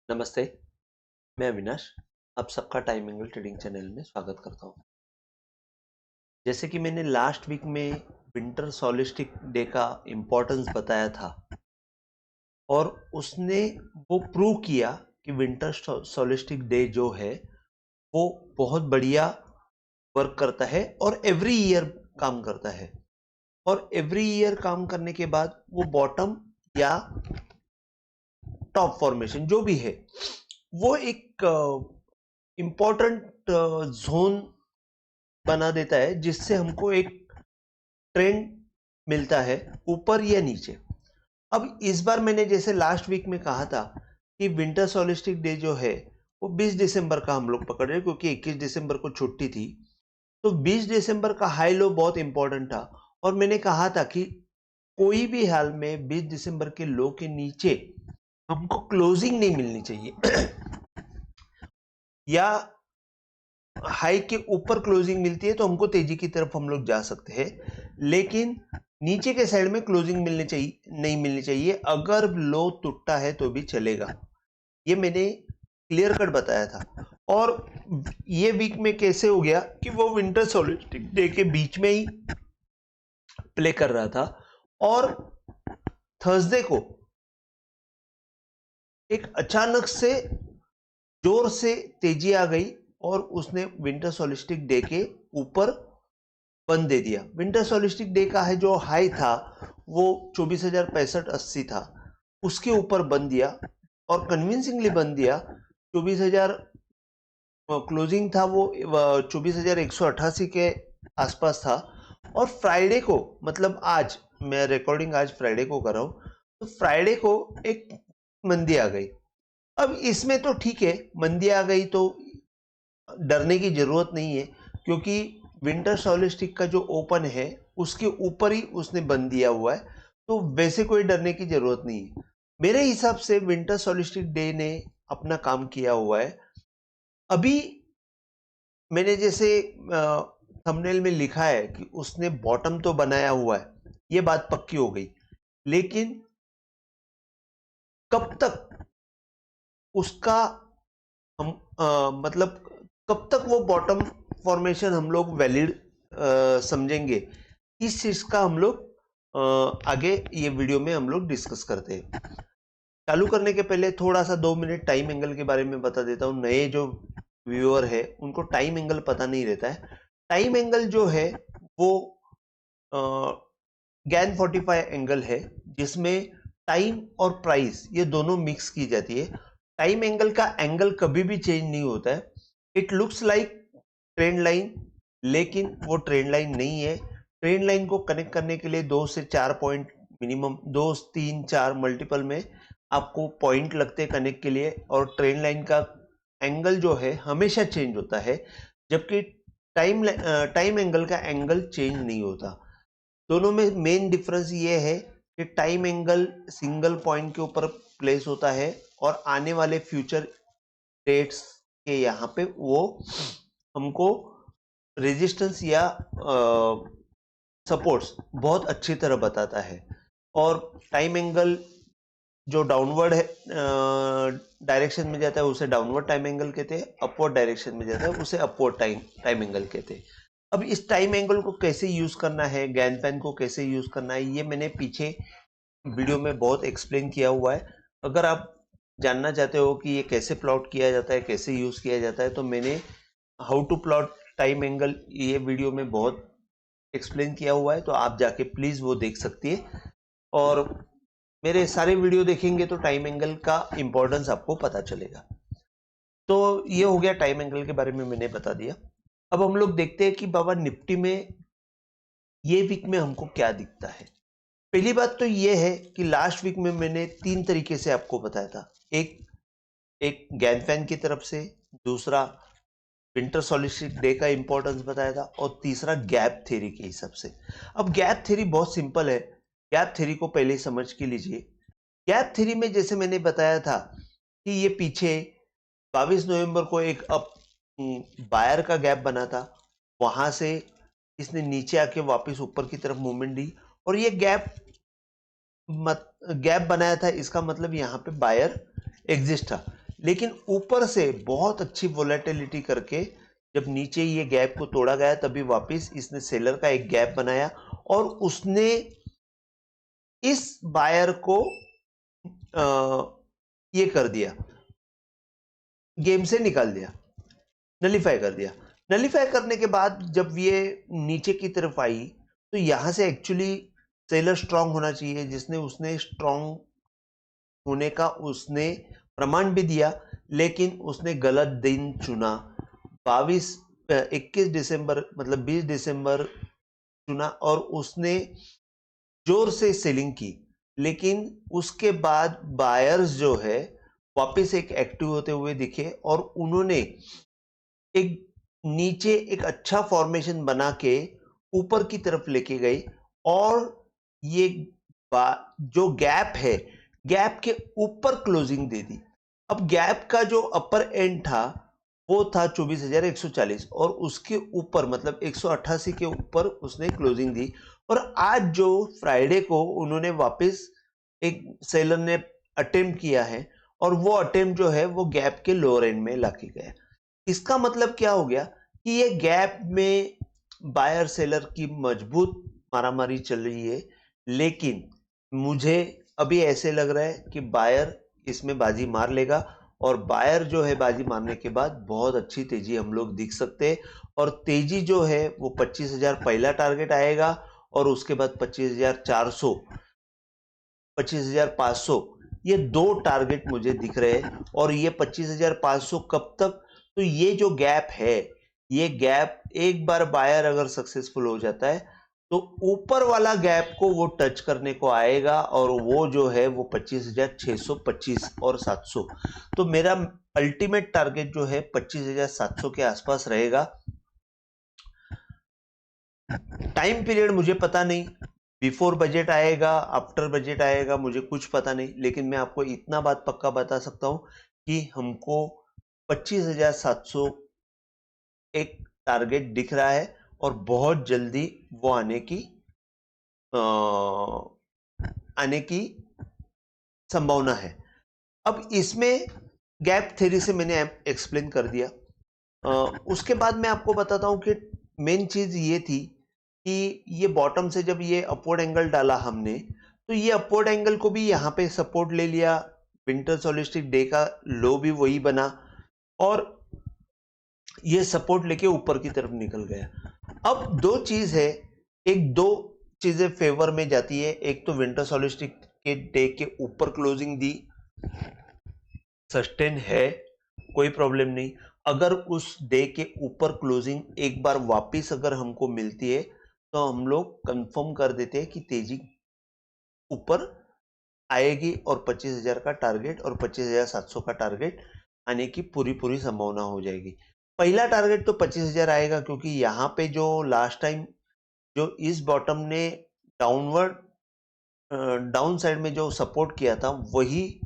नमस्ते, मैं अविनाश। आप सबका टाइम एंगल ट्रेडिंग चैनल में स्वागत करता हूँ। जैसे कि मैंने लास्ट वीक में विंटर सोलिस्टिक डे का इम्पोर्टेंस बताया था और उसने वो प्रूव किया कि विंटर सोलिस्टिक डे जो है वो बहुत बढ़िया वर्क करता है और एवरी ईयर काम करता है। और एवरी ईयर काम करने के बाद वो बॉटम या टॉप फॉर्मेशन जो भी है वो एक इम्पॉर्टेंट जोन बना देता है जिससे हमको एक ट्रेंड मिलता है ऊपर या नीचे। अब इस बार मैंने जैसे लास्ट वीक में कहा था कि विंटर सोलिस्टिक डे जो है वो 20 दिसंबर का हम लोग पकड़ रहे हैं क्योंकि 21 दिसंबर को छुट्टी थी। तो 20 दिसंबर का हाई लो बहुत इंपॉर्टेंट था और मैंने कहा था कि कोई भी हाल में 20 दिसंबर के लो के नीचे हमको क्लोजिंग नहीं मिलनी चाहिए या हाई के ऊपर क्लोजिंग मिलती है तो हमको तेजी की तरफ हम लोग जा सकते हैं, लेकिन नीचे के साइड में क्लोजिंग मिलनी चाहिए नहीं मिलनी चाहिए। अगर लो टूटता है तो भी चलेगा, ये मैंने क्लियर कट बताया था। और ये वीक में कैसे हो गया कि वो विंटर सोलिस्टिक डे के बीच में ही प्ले कर रहा था और थर्सडे को एक अचानक से जोर से तेजी आ गई और उसने विंटर सोलिस्टिक डे के ऊपर बंद दे दिया। विंटर सोलिस्टिक डे का है जो हाई था वो 24,065.80 था, उसके ऊपर बंद दिया और कन्विंसिंगली बंद दिया। 24,000 क्लोजिंग था वो 24,188 के आसपास था। और फ्राइडे को मतलब आज मैं रिकॉर्डिंग आज फ्राइडे को कर रहा हूं, तो फ्राइडे को एक मंदी आ गई। अब इसमें तो ठीक है, मंदी आ गई तो डरने की जरूरत नहीं है क्योंकि विंटर सोलिस्टिक का जो ओपन है उसके ऊपर ही उसने बंद दिया हुआ है, तो वैसे कोई डरने की जरूरत नहीं है। मेरे हिसाब से विंटर सोलिस्टिक डे ने अपना काम किया हुआ है। अभी मैंने जैसे थंबनेल में लिखा है कि उसने बॉटम तो बनाया हुआ है, ये बात पक्की हो गई, लेकिन कब तक उसका हम मतलब कब तक वो बॉटम फॉर्मेशन हम लोग वैलिड समझेंगे, इस चीज का हम लोग आगे ये वीडियो में हम लोग डिस्कस करते हैं। चालू करने के पहले थोड़ा सा 2 मिनट टाइम एंगल के बारे में बता देता हूँ। नए जो व्यूअर है उनको टाइम एंगल पता नहीं रहता है। टाइम एंगल जो है वो गैन 45 एंगल है जिसमें टाइम और प्राइस ये दोनों मिक्स की जाती है। टाइम एंगल का एंगल कभी भी चेंज नहीं होता है। It looks like trend line, लेकिन वो ट्रेंड लाइन नहीं है। ट्रेंड लाइन को कनेक्ट करने के लिए 2 से 4 पॉइंट मिनिमम, 2 3 4 मल्टीपल में आपको पॉइंट लगते हैं कनेक्ट के लिए, और ट्रेंड लाइन का एंगल जो है हमेशा चेंज होता है, जबकि टाइम एंगल का एंगल चेंज नहीं होता। दोनों में मेन डिफरेंस ये है कि टाइम एंगल सिंगल पॉइंट के ऊपर प्लेस होता है और आने वाले फ्यूचर डेट्स के यहाँ पे वो हमको रेजिस्टेंस या सपोर्ट्स बहुत अच्छी तरह बताता है। और टाइम एंगल जो डाउनवर्ड है डायरेक्शन में जाता है उसे डाउनवर्ड टाइम एंगल कहते हैं, अपवर्ड डायरेक्शन में जाता है उसे अपवर्ड टाइम एंगल कहते हैं। अब इस टाइम एंगल को कैसे यूज करना है, गैन पेन को कैसे यूज करना है, ये मैंने पीछे वीडियो में बहुत एक्सप्लेन किया हुआ है। अगर आप जानना चाहते हो कि ये कैसे प्लॉट किया जाता है, कैसे यूज किया जाता है, तो मैंने how to plot time angle ये वीडियो में बहुत एक्सप्लेन किया हुआ है, तो आप जाके प्लीज वो देख सकती है। और मेरे सारे वीडियो देखेंगे तो टाइम एंगल का इंपॉर्टेंस आपको पता चलेगा। तो ये हो गया टाइम एंगल के बारे में मैंने बता दिया। अब हम लोग देखते हैं कि बाबा निफ्टी में ये वीक में हमको क्या दिखता है। पहली बात तो ये है कि लास्ट वीक में मैंने 3 तरीके से आपको बताया था। एक एक गैन फैन की तरफ से, दूसरा विंटर सोलिस्टिक डे का इंपॉर्टेंस बताया था, और तीसरा गैप थ्योरी के हिसाब से। अब गैप थ्योरी बहुत सिंपल है, गैप थ्योरी को पहले समझ के लीजिए। गैप थ्योरी में जैसे मैंने बताया था कि ये पीछे 22 नवंबर को एक अप बायर का गैप बना था, वहां से इसने नीचे आके वापस ऊपर की तरफ मूवमेंट दी और ये गैप बनाया था। इसका मतलब यहाँ पे बायर एग्जिस्ट था, लेकिन ऊपर से बहुत अच्छी वोलेटिलिटी करके जब नीचे ये गैप को तोड़ा गया तभी वापस इसने सेलर का एक गैप बनाया और उसने इस बायर को ये कर दिया, गेम से निकाल दिया, नलीफाई कर दिया। नलीफाई करने के बाद जब ये नीचे की तरफ आई तो यहां से एक्चुअली सेलर स्ट्रांग होना चाहिए, जिसने उसने स्ट्रांग होने का उसने प्रमाण भी दिया, लेकिन उसने गलत दिन चुना। 21 दिसंबर मतलब 20 दिसंबर चुना और उसने जोर से सेलिंग की, लेकिन उसके बाद बायर्स जो है वापस एक एक्टिव होते हुए दिखे और उन्होंने एक नीचे एक अच्छा फॉर्मेशन बना के ऊपर की तरफ लेके गई और ये जो गैप है, गैप के ऊपर क्लोजिंग दे दी। अब गैप का जो अपर एंड था वो था 24,140 और उसके ऊपर मतलब 188 के ऊपर उसने क्लोजिंग दी। और आज जो फ्राइडे को उन्होंने वापस एक सेलर ने अटेम्प्ट किया है और वो अटेम्प्ट जो है वो गैप के लोअर एंड में लाके गया। इसका मतलब क्या हो गया कि ये गैप में बायर सेलर की मजबूत मारामारी चल रही है, लेकिन मुझे अभी ऐसे लग रहा है कि बायर इसमें बाजी मार लेगा और बायर जो है बाजी मारने के बाद बहुत अच्छी तेजी हम लोग दिख सकते हैं। और तेजी जो है वो 25,000 पहला टारगेट आएगा और उसके बाद 25,400 25,500 ये दो टारगेट मुझे दिख रहे हैं। और ये 25,500 कब तक, तो ये जो गैप है, ये गैप एक बार बायर अगर सक्सेसफुल हो जाता है तो ऊपर वाला गैप को वो टच करने को आएगा और वो जो है वो 25,625 और 700। तो मेरा अल्टीमेट टारगेट जो है 25,700 के आसपास रहेगा। टाइम पीरियड मुझे पता नहीं, बिफोर बजट आएगा आफ्टर बजट आएगा मुझे कुछ पता नहीं, लेकिन मैं आपको इतना बात पक्का बता सकता हूं कि हमको 25,700 एक टारगेट दिख रहा है और बहुत जल्दी वो आने की संभावना है। अब इसमें गैप थ्योरी से मैंने एक्सप्लेन कर दिया। उसके बाद मैं आपको बताता हूं कि मेन चीज ये थी कि ये बॉटम से जब ये अपवर्ड एंगल डाला हमने तो ये अपवर्ड एंगल को भी यहाँ पे सपोर्ट ले लिया, विंटर सॉलिस्टिक डे का लो भी वही बना और ये सपोर्ट लेके ऊपर की तरफ निकल गया। अब दो चीज है, दो चीजें फेवर में जाती है। एक तो विंटर सॉलिस्टिक के डे के ऊपर क्लोजिंग दी, सस्टेन है, कोई प्रॉब्लम नहीं। अगर उस डे के ऊपर क्लोजिंग एक बार वापस अगर हमको मिलती है तो हम लोग कंफर्म कर देते हैं कि तेजी ऊपर आएगी और 25,000 का टारगेट और 25,700 का टारगेट आने की पूरी संभावना हो जाएगी। पहला टारगेट तो 25,000 आएगा क्योंकि यहाँ पे जो लास्ट टाइम जो इस बॉटम ने डाउन साइड में जो सपोर्ट किया था वही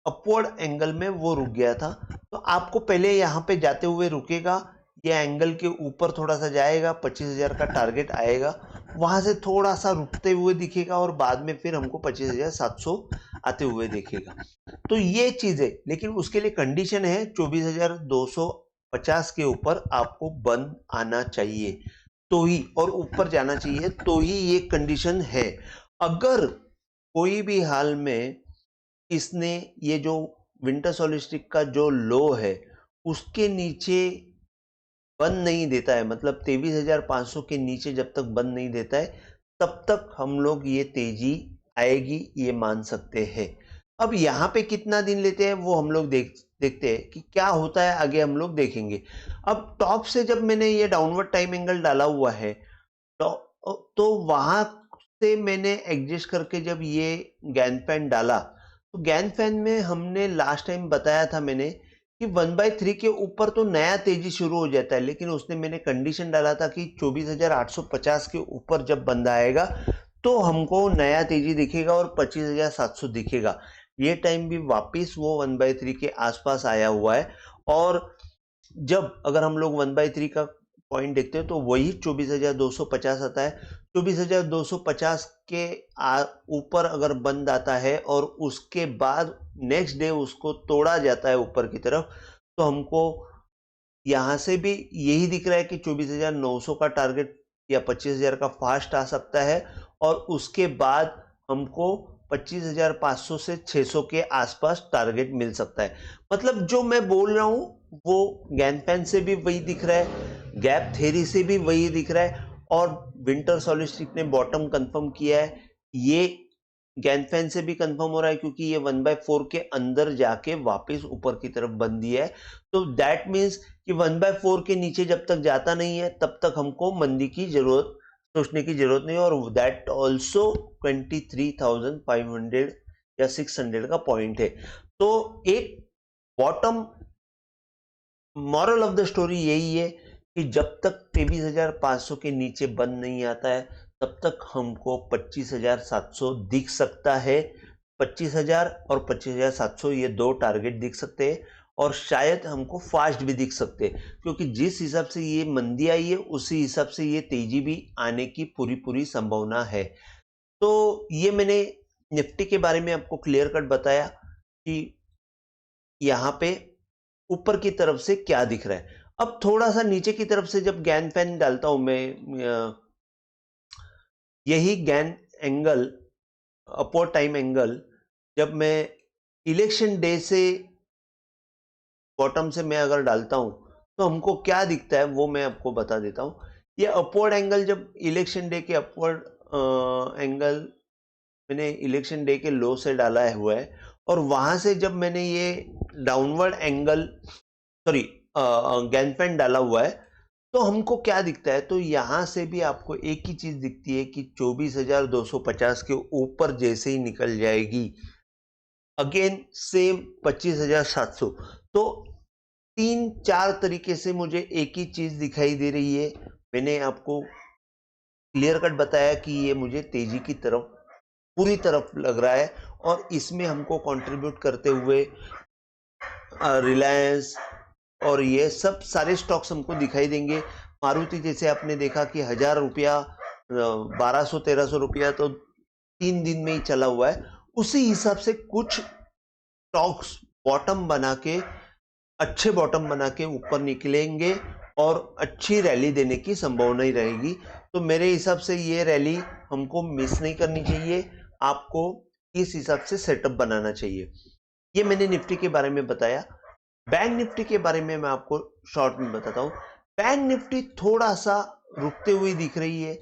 अपवर्ड एंगल में वो रुक गया था। तो आपको पहले यहाँ पे जाते हुए रुकेगा, ये एंगल के ऊपर थोड़ा सा जाएगा, 25,000 का टारगेट आएगा, वहां से थोड़ा सा रुकते हुए दिखेगा और बाद में फिर हमको 25,700 आते हुए दिखेगा। तो ये चीज है, लेकिन उसके लिए कंडीशन है 24,250 के ऊपर आपको बंद आना चाहिए तो ही, और ऊपर जाना चाहिए तो ही ये कंडीशन है। अगर कोई भी हाल में इसने ये जो विंटर सॉलिस्टिक का जो लो है उसके नीचे बंद नहीं देता है, मतलब 23,500 के नीचे जब तक बंद नहीं देता है तब तक हम लोग ये तेजी आएगी ये मान सकते हैं। अब यहाँ पे कितना दिन लेते हैं वो हम लोग देखते हैं कि क्या होता है, आगे हम लोग देखेंगे। अब टॉप से जब मैंने ये डाउनवर्ड टाइम एंगल डाला हुआ है तो वहां से मैंने एडजस्ट करके जब ये गैन फैन डाला तो गैन फैन में हमने लास्ट टाइम बताया था मैंने कि 1/3 के ऊपर तो नया तेजी शुरू हो जाता है, लेकिन उसने मैंने कंडीशन डाला था कि 24,850 के ऊपर जब बंदा आएगा तो हमको नया तेजी दिखेगा और 25,700 दिखेगा। ये टाइम भी वापिस वो 1/3 के आसपास आया हुआ है। और जब अगर हम लोग 1/3 का पॉइंट देखते हैं तो वही 24,250 आता है। 24,250 के ऊपर अगर बंद आता है और उसके बाद नेक्स्ट डे उसको तोड़ा जाता है ऊपर की तरफ, तो हमको यहाँ से भी यही दिख रहा है कि 24,900 का टारगेट या 25,000 का फास्ट आ सकता है, और उसके बाद हमको 25,500 से 600 के आसपास टारगेट मिल सकता है। मतलब जो मैं बोल रहा हूँ वो गैनपेन से भी वही दिख रहा है, गैप थ्योरी से भी वही दिख रहा है, और विंटर सॉलिस्टिक ने बॉटम कंफर्म किया है। ये गैनफैन से भी कंफर्म हो रहा है क्योंकि ये 1/4 के अंदर जाके वापस ऊपर की तरफ बंद दिया है। तो दैट मीन्स कि 1/4 के नीचे जब तक जाता नहीं है तब तक हमको मंदी की जरूरत सोचने की जरूरत नहीं है, और दैट ऑल्सो 23,500 या 600 का पॉइंट है। तो एक bottom moral of the story यही है कि जब तक 23,500 के नीचे बंद नहीं आता है तब तक हमको 25,700 दिख सकता है। 25,000 और 25,700 ये दो टारगेट दिख सकते हैं, और शायद हमको फास्ट भी दिख सकते हैं, क्योंकि जिस हिसाब से ये मंदी आई है उसी हिसाब से ये तेजी भी आने की पूरी संभावना है। तो ये मैंने निफ्टी के बारे में आपको क्लियर कट बताया कि यहाँ पे ऊपर की तरफ से क्या दिख रहा है। अब थोड़ा सा नीचे की तरफ से जब गैन पेन डालता हूं मैं, यही gain angle, upward time angle, जब मैं इलेक्शन डे से बॉटम से मैं अगर डालता हूं तो हमको क्या दिखता है वो मैं आपको बता देता हूं। ये अपवर्ड एंगल जब इलेक्शन डे के अपवर्ड एंगल मैंने इलेक्शन डे के लो से डाला हुआ है, और वहां से जब मैंने ये डाउनवर्ड एंगल सॉरी गैनपेन डाला हुआ है तो हमको क्या दिखता है, तो यहां से भी आपको एक ही चीज दिखती है कि 24,250 के ऊपर जैसे ही निकल जाएगी अगेन सेम 25,700। तो 3-4 तरीके से मुझे एक ही चीज दिखाई दे रही है। मैंने आपको क्लियर कट बताया कि ये मुझे तेजी की तरफ पूरी तरफ लग रहा है, और इसमें हमको कंट्रीब्यूट करते हुए रिलायंस और ये सब सारे स्टॉक्स हमको दिखाई देंगे। मारुति जैसे आपने देखा कि 1,000 रुपया 1,200-1,300 रुपया तो 3 दिन में ही चला हुआ है। उसी हिसाब से कुछ स्टॉक्स बॉटम बना के, अच्छे बॉटम बना के ऊपर निकलेंगे और अच्छी रैली देने की संभावना ही रहेगी। तो मेरे हिसाब से ये रैली हमको मिस नहीं करनी चाहिए, आपको इस हिसाब से सेटअप बनाना चाहिए। ये मैंने निफ्टी के बारे में बताया। बैंक निफ्टी के बारे में मैं आपको शॉर्ट में बताता हूँ। बैंक निफ्टी थोड़ा सा रुकते हुए दिख रही है।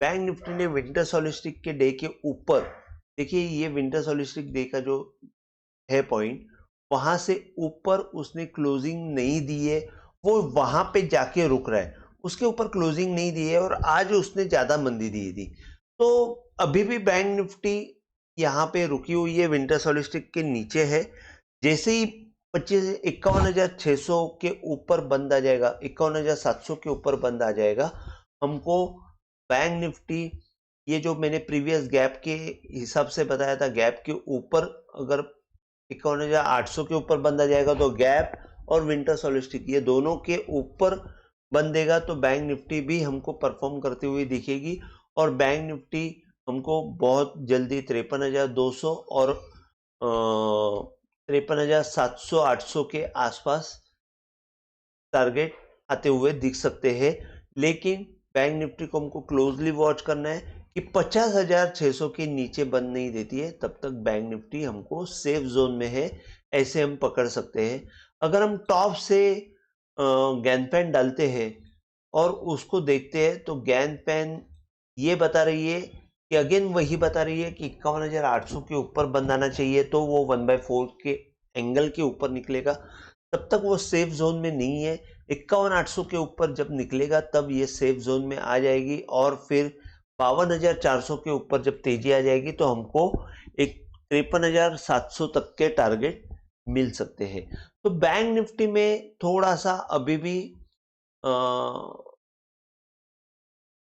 बैंक निफ्टी ने विंटर सॉलिस्टिक के डे के ऊपर, देखिए ये विंटर सॉलिस्टिक डे का जो है पॉइंट, वहां से ऊपर उसने क्लोजिंग नहीं दी है, वो वहां पे जाके रुक रहा है, उसके ऊपर क्लोजिंग नहीं दी है, और आज उसने ज्यादा मंदी दी थी। तो अभी भी बैंक निफ्टी यहाँ पे रुकी हुई है, विंटर सॉलिस्टिक के नीचे है। जैसे ही 51,600 के ऊपर बंद आ जाएगा, 51,700 के ऊपर बंद आ जाएगा, हमको बैंक निफ्टी, ये जो मैंने प्रीवियस गैप के हिसाब से बताया था, गैप के ऊपर अगर 51,800 के ऊपर बंद आ जाएगा तो गैप और विंटर सॉलिस्टिक ये दोनों के ऊपर बंदेगा तो बैंक निफ्टी भी हमको परफॉर्म करते हुए दिखेगी, और बैंक निफ्टी हमको बहुत जल्दी 53,200 और 53,700-800 के आसपास टारगेट आते हुए दिख सकते हैं। लेकिन बैंक निफ्टी को हमको क्लोजली वॉच करना है कि 50,600 के नीचे बंद नहीं देती है, तब तक बैंक निफ्टी हमको सेफ जोन में है, ऐसे हम पकड़ सकते हैं। अगर हम टॉप से गैन पेन डालते हैं और उसको देखते हैं तो गैन पेन ये बता रही है कि अगेन वही बता रही है कि 51,800 के ऊपर बंद आना चाहिए, तो वो 1/4 के एंगल के ऊपर निकलेगा, तब तक वो सेफ जोन में नहीं है। 51,800 के ऊपर जब निकलेगा तब ये सेफ जोन में आ जाएगी, और फिर 52,400 के ऊपर जब तेजी आ जाएगी तो हमको एक 53,700 तक के टारगेट मिल सकते हैं। तो बैंक निफ्टी में थोड़ा सा अभी भी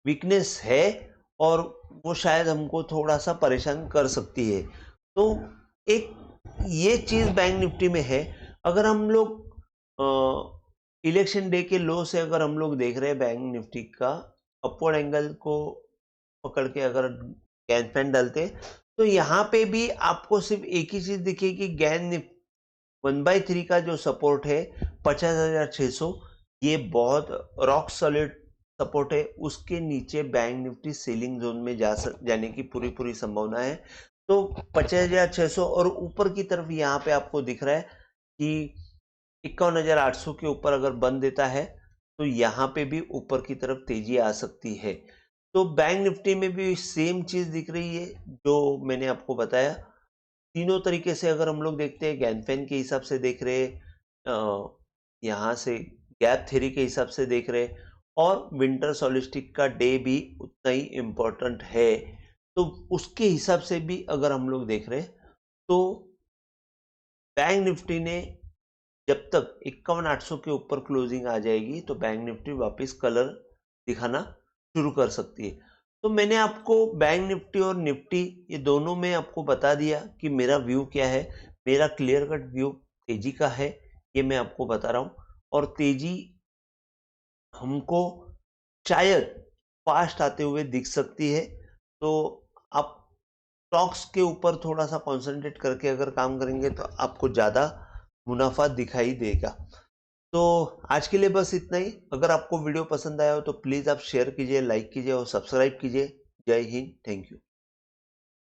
वीकनेस है, और वो शायद हमको थोड़ा सा परेशान कर सकती है। तो एक ये चीज बैंक निफ्टी में है। अगर हम लोग इलेक्शन डे के लो से अगर हम लोग देख रहे हैं बैंक निफ्टी का अपवर्ड एंगल को पकड़ के अगर गैन फैन डालते तो यहाँ पे भी आपको सिर्फ एक ही चीज दिखेगी, गैन निफ्टी 1/3 का जो सपोर्ट है 50,600, ये बहुत रॉक सॉलिड सपोर्ट है। उसके नीचे बैंक निफ्टी सेलिंग जोन में जाने की पूरी संभावना है। तो 50,600 और ऊपर की तरफ यहाँ पे आपको दिख रहा है कि 51,800 के ऊपर अगर बंद देता है तो यहाँ पे भी ऊपर की तरफ तेजी आ सकती है। तो बैंक निफ्टी में भी सेम चीज दिख रही है जो मैंने आपको बताया। तीनों तरीके से अगर हम लोग देखते हैं, गैनफेन के हिसाब से देख रहे, यहाँ से गैप थ्योरी के हिसाब से देख रहे, और विंटर सॉलिस्टिक का डे भी उतना ही इम्पोर्टेंट है, तो उसके हिसाब से भी अगर हम लोग देख रहे तो बैंक निफ्टी ने जब तक 51,800 के ऊपर क्लोजिंग आ जाएगी तो बैंक निफ्टी वापस कलर दिखाना शुरू कर सकती है। तो मैंने आपको बैंक निफ्टी और निफ्टी ये दोनों में आपको बता दिया कि मेरा व्यू क्या है। मेरा क्लियर कट व्यू तेजी का है, ये मैं आपको बता रहा हूँ। और तेजी हमको शायद फास्ट आते हुए दिख सकती है। तो आप स्टॉक्स के ऊपर थोड़ा सा कंसंट्रेट करके अगर काम करेंगे तो आपको ज़्यादा मुनाफा दिखाई देगा। तो आज के लिए बस इतना ही। अगर आपको वीडियो पसंद आया हो तो प्लीज़ आप शेयर कीजिए, लाइक कीजिए और सब्सक्राइब कीजिए। जय हिंद, थैंक यू।